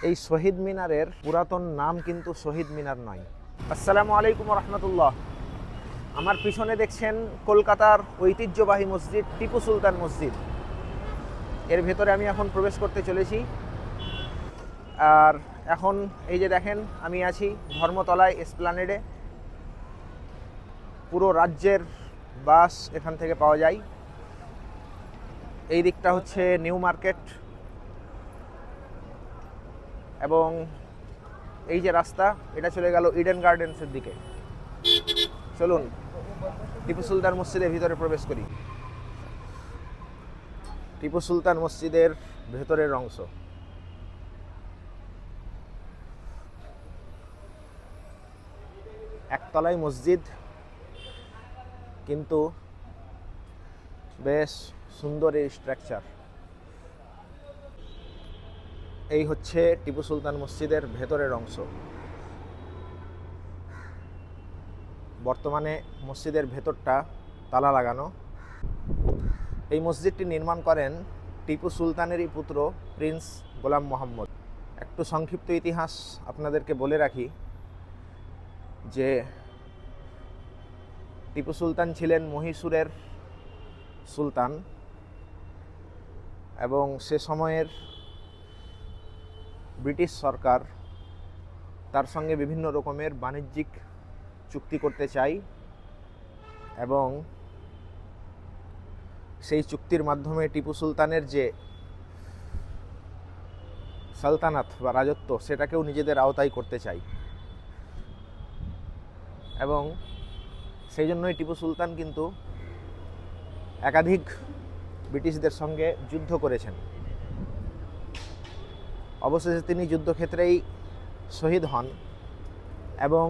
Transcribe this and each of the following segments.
এই শহীদ মিনারের পুরাতন নাম কিন্তু শহীদ মিনার নয়। আসসালামু আলাইকুম রহমতুল্লাহ। আমার পিছনে দেখছেন কলকাতার ঐতিহ্যবাহী মসজিদ টিপু সুলতান মসজিদ। এর ভেতরে আমি এখন প্রবেশ করতে চলেছি। আর এখন এই যে দেখেন, আমি আছি ধর্মতলায় এসপ্ল্যানেডে। পুরো রাজ্যের বাস এখান থেকে পাওয়া যায়। এই দিকটা হচ্ছে নিউ মার্কেট এবং এই যে রাস্তা, এটা চলে গেল ইডেন গার্ডেন্সের দিকে। চলুন টিপু সুলতান মসজিদের ভিতরে প্রবেশ করি। টিপু সুলতান মসজিদের ভেতরের অংশ। একতলায় মসজিদ, কিন্তু বেশ সুন্দর এই স্ট্রাকচার। এই হচ্ছে টিপু সুলতান মসজিদের ভেতরের অংশ। বর্তমানে মসজিদের ভেতরটা তালা লাগানো। এই মসজিদটি নির্মাণ করেন টিপু সুলতানেরই পুত্র প্রিন্স গোলাম মোহাম্মদ। একটু সংক্ষিপ্ত ইতিহাস আপনাদেরকে বলে রাখি যে টিপু সুলতান ছিলেন মহীশূরের সুলতান এবং সে সময়ের ব্রিটিশ সরকার তার সঙ্গে বিভিন্ন রকমের বাণিজ্যিক চুক্তি করতে চায় এবং সেই চুক্তির মাধ্যমে টিপু সুলতানের যে সালতানাত বা রাজত্ব, সেটাকেও নিজেদের আওতায় করতে চায় এবং সেই জন্যই টিপু সুলতান কিন্তু একাধিক ব্রিটিশদের সঙ্গে যুদ্ধ করেছেন। অবশেষে তিনি যুদ্ধক্ষেত্রেই শহীদ হন এবং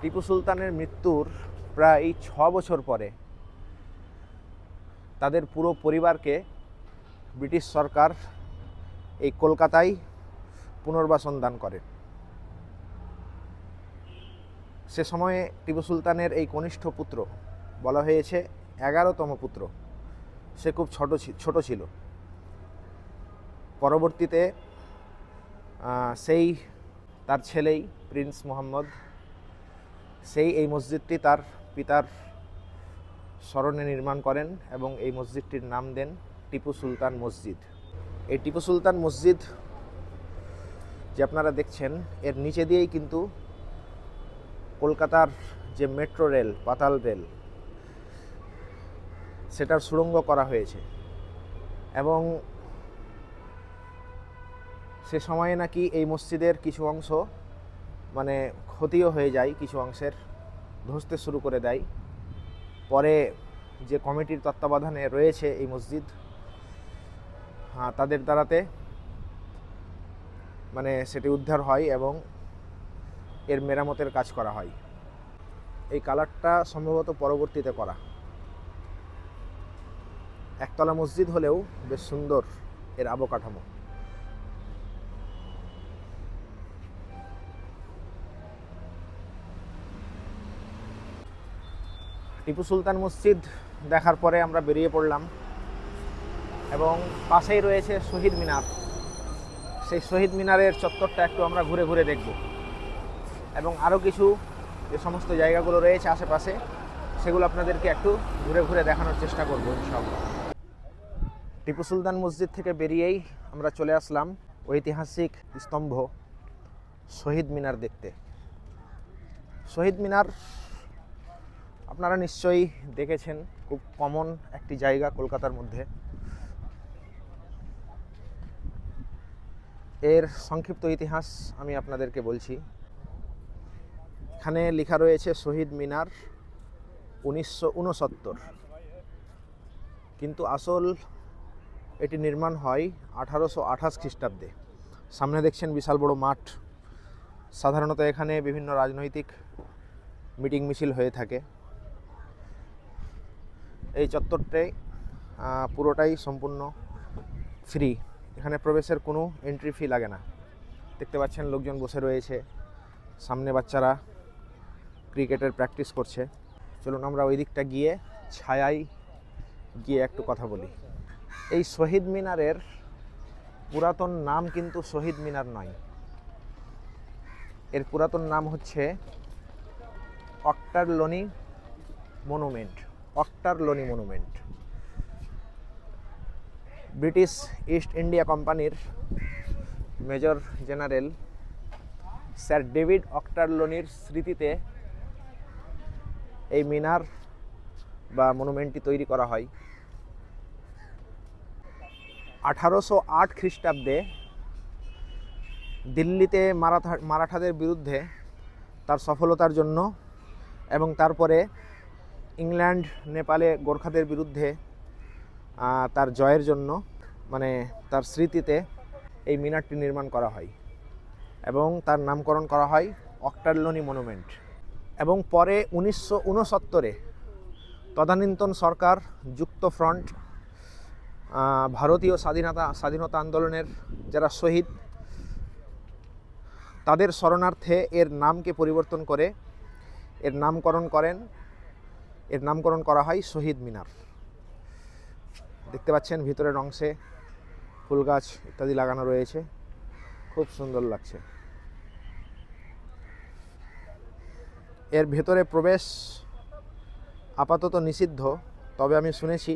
টিপু সুলতানের মৃত্যুর প্রায় 6 বছর পরে তাদের পুরো পরিবারকে ব্রিটিশ সরকার এই কলকাতায় পুনর্বাসন দান করে। সে সময়ে টিপু সুলতানের এই কনিষ্ঠ পুত্র, বলা হয়েছে 11তম পুত্র, সে খুব ছোট ছিল। পরবর্তীতে সেই তার ছেলেই প্রিন্স মোহাম্মদ, সেই এই মসজিদটি তার পিতার স্মরণে নির্মাণ করেন এবং এই মসজিদটির নাম দেন টিপু সুলতান মসজিদ। এই টিপু সুলতান মসজিদ যে আপনারা দেখছেন, এর নিচে দিয়েই কিন্তু কলকাতার যে মেট্রো রেল, পাতাল রেল, সেটার সুড়ঙ্গ করা হয়েছে এবং সে সময়ে নাকি এই মসজিদের কিছু অংশ মানে ক্ষতিও হয়ে যায়, কিছু অংশের ধসতে শুরু করে দেয়। পরে যে কমিটির তত্ত্বাবধানে রয়েছে এই মসজিদ, তাদের দ্বারাতে মানে সেটি উদ্ধার হয় এবং এর মেরামতের কাজ করা হয়। এই কালারটা সম্ভবত পরবর্তীতে করা। একতলা মসজিদ হলেও বেশ সুন্দর এর অবকাঠামো। টিপু সুলতান মসজিদ দেখার পরে আমরা বেরিয়ে পড়লাম এবং পাশেই রয়েছে শহীদ মিনার। সেই শহীদ মিনারের চত্বরটা একটু আমরা ঘুরে ঘুরে দেখব এবং আরও কিছু যে সমস্ত জায়গাগুলো রয়েছে আশেপাশে, সেগুলো আপনাদেরকে একটু ঘুরে ঘুরে দেখানোর চেষ্টা করব ইনশাআল্লাহ। টিপু সুলতান মসজিদ থেকে বেরিয়েই আমরা চলে আসলাম ঐতিহাসিক স্তম্ভ শহীদ মিনার দেখতে। শহীদ মিনার আপনারা নিশ্চয়ই দেখেছেন, খুব কমন একটি জায়গা কলকাতার মধ্যে। এর সংক্ষিপ্ত ইতিহাস আমি আপনাদেরকে বলছি। এখানে লেখা রয়েছে শহীদ মিনার 1969, কিন্তু আসল এটি নির্মাণ হয় 1828 খ্রিস্টাব্দে। সামনে দেখছেন বিশাল বড় মাঠ। সাধারণত এখানে বিভিন্ন রাজনৈতিক মিটিং মিছিল হয়ে থাকে। এই চত্বরটাই পুরোটাই সম্পূর্ণ ফ্রি, এখানে প্রবেশের কোনো এন্ট্রি ফি লাগে না। দেখতে পাচ্ছেন লোকজন বসে রয়েছে, সামনে বাচ্চারা ক্রিকেটের প্র্যাকটিস করছে। চলুন আমরা ওই দিকটা গিয়ে ছায়ায় গিয়ে একটু কথা বলি। এই শহীদ মিনারের পুরাতন নাম কিন্তু শহীদ মিনার নয়, এর পুরাতন নাম হচ্ছে Ochterlony monument. Ochterlony monument British East India কোম্পানির মেজর জেনারেল স্যার ডেভিড অক্টারলোনির স্মৃতিতে এই মিনার বা মনুমেন্টটি তৈরি করা হয়। 1808 খ্রিস্টাব্দে দিল্লিতে মারাঠাদের বিরুদ্ধে তার সফলতার জন্য এবং তারপরে ইংল্যান্ড নেপালে গোর্খাদের বিরুদ্ধে তার জয়ের জন্য, মানে তার স্মৃতিতে এই মিনারটি নির্মাণ করা হয় এবং তার নামকরণ করা হয় অক্টারলোনি মনুমেন্ট। এবং পরে 1969-এ তদানীন্তন সরকার, যুক্ত ফ্রন্ট, ভারতীয় স্বাধীনতা আন্দোলনের যারা শহীদ, তাদের স্মরণার্থে এর নামকে পরিবর্তন করে এর নামকরণ করা হয় শহীদ মিনার। দেখতে পাচ্ছেন ভিতরের অংশে ফুল গাছ ইত্যাদি লাগানো রয়েছে, খুব সুন্দর লাগছে। এর ভেতরে প্রবেশ আপাতত নিষিদ্ধ, তবে আমি শুনেছি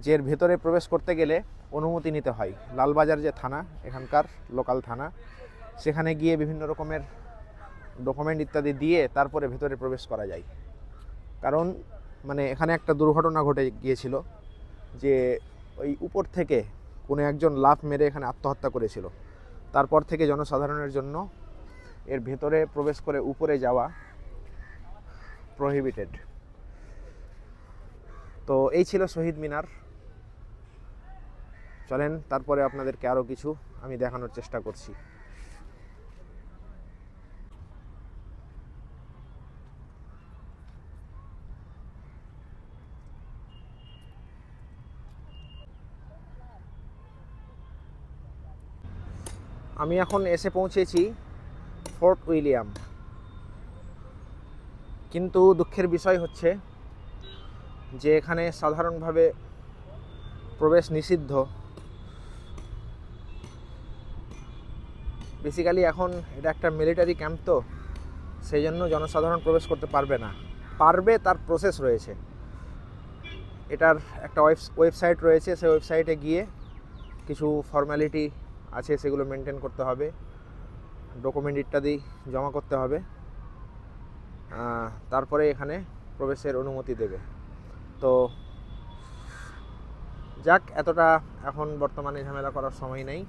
যে এর ভেতরে প্রবেশ করতে গেলে অনুমতি নিতে হয়। লালবাজার যে থানা, এখানকার লোকাল থানা, সেখানে গিয়ে বিভিন্ন রকমের ডকুমেন্ট ইত্যাদি দিয়ে তারপরে ভেতরে প্রবেশ করা যায়। কারণ মানে এখানে একটা দুর্ঘটনা ঘটে গিয়েছিল যে ওই উপর থেকে কোনো একজন লাফ মেরে এখানে আত্মহত্যা করেছিল। তারপর থেকে জনসাধারণের জন্য এর ভেতরে প্রবেশ করে উপরে যাওয়া প্রহিবিটেড। তো এই ছিল শহীদ মিনার। চলেন তারপরে আপনাদেরকে আরও কিছু আমি দেখানোর চেষ্টা করছি। আমি এখন এসে পৌঁছেছি ফোর্ট উইলিয়াম, কিন্তু দুঃখের বিষয় হচ্ছে যে এখানে সাধারণভাবে প্রবেশ নিষিদ্ধ। বেসিক্যালি এখন এটা একটা মিলিটারি ক্যাম্প, তো সেই জন্য জনসাধারণ প্রবেশ করতে পারবে না। পারবে, তার প্রসেস রয়েছে। এটার একটা ওয়েবসাইট রয়েছে, সেই ওয়েবসাইটে গিয়ে কিছু ফর্মালিটি আছে, সেগুলো মেনটেন করতে হবে, ডকুমেন্ট ইত্যাদি জমা করতে হবে, তারপরে এখানে প্রবেশের অনুমতি দেবে। তো যাক, এতটা এখন বর্তমানে ঝামেলা করার সময় নেই,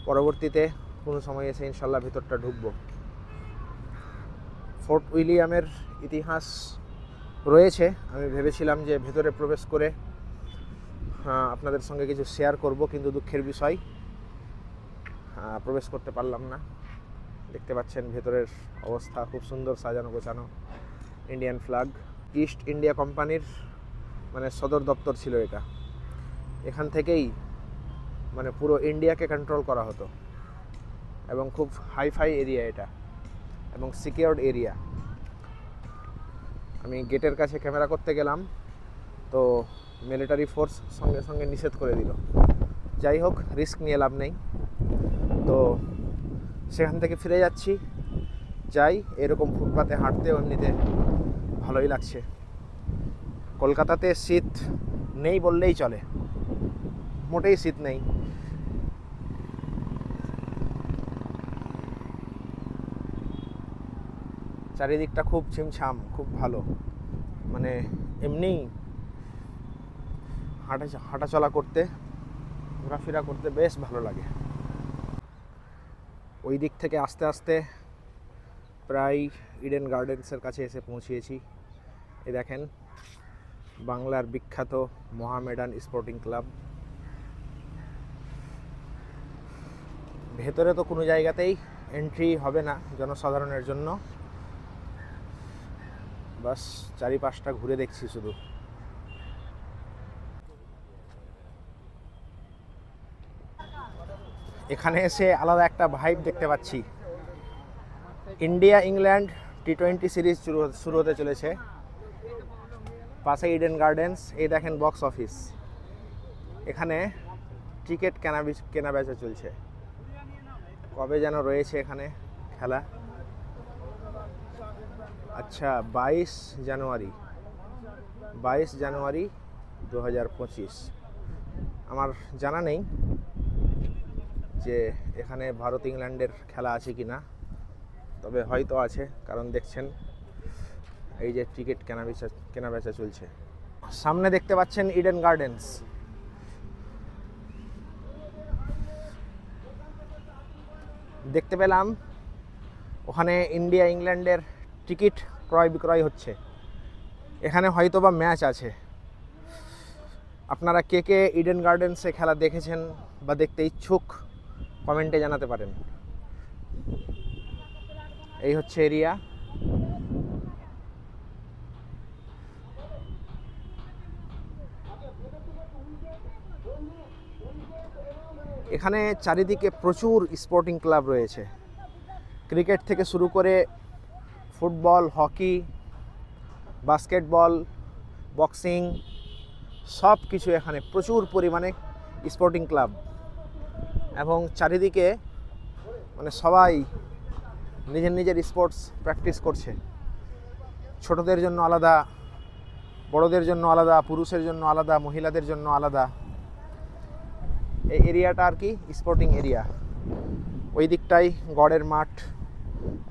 পরবর্তীতে কোনো সময় এসে ইনশাল্লাহ ভিতরটা ঢুকবো। ফোর্ট উইলিয়ামের ইতিহাস রয়েছে, আমি ভেবেছিলাম যে ভেতরে প্রবেশ করে আপনাদের সঙ্গে কিছু শেয়ার করব, কিন্তু দুঃখের বিষয় প্রবেশ করতে পারলাম না। দেখতে পাচ্ছেন ভেতরের অবস্থা খুব সুন্দর, সাজানো গোছানো, ইন্ডিয়ান ফ্ল্যাগ। ইস্ট ইন্ডিয়া কোম্পানির মানে সদর দপ্তর ছিল এটা। এখান থেকেই মানে পুরো ইন্ডিয়াকে কন্ট্রোল করা হতো এবং খুব হাইফাই এরিয়া এটা এবং সিকিউরড এরিয়া। আমি গেটের কাছে ক্যামেরা করতে গেলাম, তো মিলিটারি ফোর্স সঙ্গে সঙ্গে নিষেধ করে দিল। যাই হোক, রিস্ক নিয়ে লাভ নেই, তো সেখান থেকে ফিরে যাচ্ছি। যাই, এরকম ফুটপাতে হাঁটতেও এমনিতে ভালোই লাগছে। কলকাতাতে শীত নেই বললেই চলে, মোটেই শীত নেই। চারিদিকটা খুব ছিমছাম, খুব ভালো, মানে এমনি হাঁটাচলা করতে, ঘোরাফেরা করতে বেশ ভালো লাগে। ওই দিক থেকে আস্তে আস্তে প্রায় ইডেন গার্ডেন্সের কাছে এসে পৌঁছিয়েছি। এই দেখেন, বাংলার বিখ্যাত মোহামেডান স্পোর্টিং ক্লাব। ভেতরে তো কোনো জায়গাতেই এন্ট্রি হবে না জনসাধারণের জন্য, বাস চারিপাশটা ঘুরে দেখছি শুধু। এখানে এসে আলাদা একটা ভাইব দেখতে পাচ্ছি। ইন্ডিয়া ইংল্যান্ড টি20 সিরিজ শুরু হতে চলেছে। পাশে ইডেন গার্ডেন্স, এই দেখেন বক্স অফিস। এখানে টিকিট কেনা বেচা চলছে। কবে যেন রয়েছে এখানে খেলা। আচ্ছা, 22 জানুয়ারি 2025। আমার জানা নেই যে এখানে ভারত ইংল্যান্ডের খেলা আছে কি না, তবে হয়তো আছে, কারণ দেখছেন এই যে টিকিট কেনা বেচা চলছে। সামনে দেখতে পাচ্ছেন ইডেন গার্ডেন্স। দেখতে পেলাম ওখানে ইন্ডিয়া ইংল্যান্ডের টিকিট ক্রয় বিক্রয় হচ্ছে। এখানে হয়তো বা ম্যাচ আছে। আপনারা কে কে ইডেন গার্ডেন্সে খেলা দেখেছেন বা দেখতে ইচ্ছুক কমেন্টে জানাতে পারেন। এই হচ্ছে এরিয়া। এখানে চারিদিকে প্রচুর স্পোর্টিং ক্লাব রয়েছে। ক্রিকেট থেকে শুরু করে ফুটবল, হকি, বাস্কেটবল, বক্সিং, সব কিছু এখানে প্রচুর পরিমাণে স্পোর্টিং ক্লাব। এবং চারিদিকে মানে সবাই নিজের নিজের স্পোর্টস প্র্যাকটিস করছে। ছোটদের জন্য আলাদা, বড়দের জন্য আলাদা, পুরুষের জন্য আলাদা, মহিলাদের জন্য আলাদা। এই এরিয়াটা আর কি স্পোর্টিং এরিয়া। ওই দিকটাই গড়ের মাঠ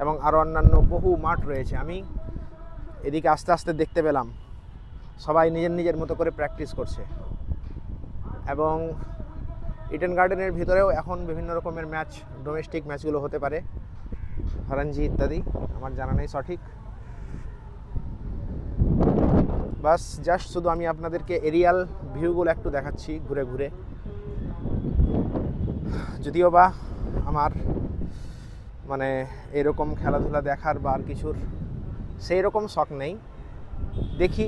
এবং আরও অন্যান্য বহু মাঠ রয়েছে। আমি এদিকে আস্তে আস্তে দেখতে পেলাম সবাই নিজের নিজের মতো করে প্র্যাকটিস করছে। এবং ইডেন গার্ডেনের ভিতরেও এখন বিভিন্ন রকমের ম্যাচ, ডোমেস্টিক ম্যাচগুলো হতে পারে, রঞ্জি ইত্যাদি, আমার জানা নেই সঠিক। বাস জাস্ট শুধু আমি আপনাদেরকে এরিয়াল ভিউগুলো একটু দেখাচ্ছি ঘুরে ঘুরে। যদিও বা আমার মানে এরকম খেলাধুলা দেখার বা আর কিছুর সেই রকম শখ নেই। দেখি,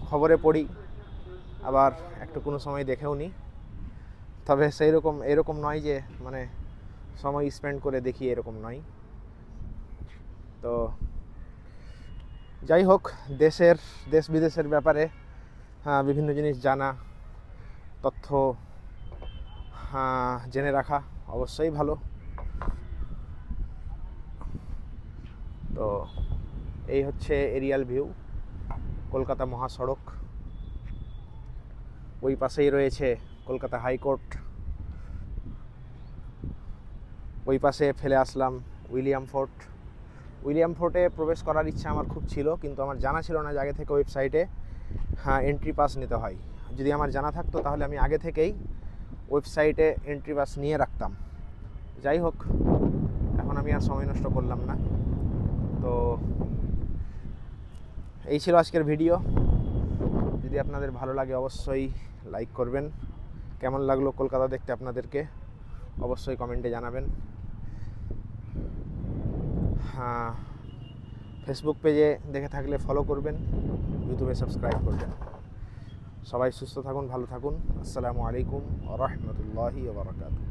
খবরে পড়ি, আবার একটু কোনো সময় দেখেও নিই। তবে সেই রকম এরকম নয় যে মানে সময় স্পেন্ড করে দেখি, এরকম নয়। তো যাই হোক, দেশ বিদেশের ব্যাপারে বিভিন্ন জিনিস জানা, তথ্য জেনে রাখা অবশ্যই ভালো। তো এই হচ্ছে এরিয়াল ভিউ, কলকাতা মহাসড়ক। ওই পাশেই রয়েছে কলকাতা হাইকোর্ট। ওই পাশে ফেলে আসলাম উইলিয়াম ফোর্টে প্রবেশ করার ইচ্ছা আমার খুব ছিল, কিন্তু আমার জানা ছিল না যে আগে থেকে ওয়েবসাইটে এন্ট্রি পাস নিতে হয়। যদি আমার জানা থাকতো তাহলে আমি আগে থেকেই ওয়েবসাইটে এন্ট্রি পাস নিয়ে রাখতাম। যাই হোক, এখন আমি আর সময় নষ্ট করলাম না। তো এই ছিল আজকের ভিডিও। যদি আপনাদের ভালো লাগে অবশ্যই লাইক করবেন। কেমন লাগলো কলকাতা দেখতে আপনাদেরকে অবশ্যই কমেন্টে জানাবেন। ফেসবুক পেজে দেখে থাকলে ফলো করবেন, ইউটিউবে সাবস্ক্রাইব করবেন। সবাই সুস্থ থাকুন, ভালো থাকুন। আসসালামু আলাইকুম ওয়া রাহমাতুল্লাহি ওয়া বারাকাতুহু।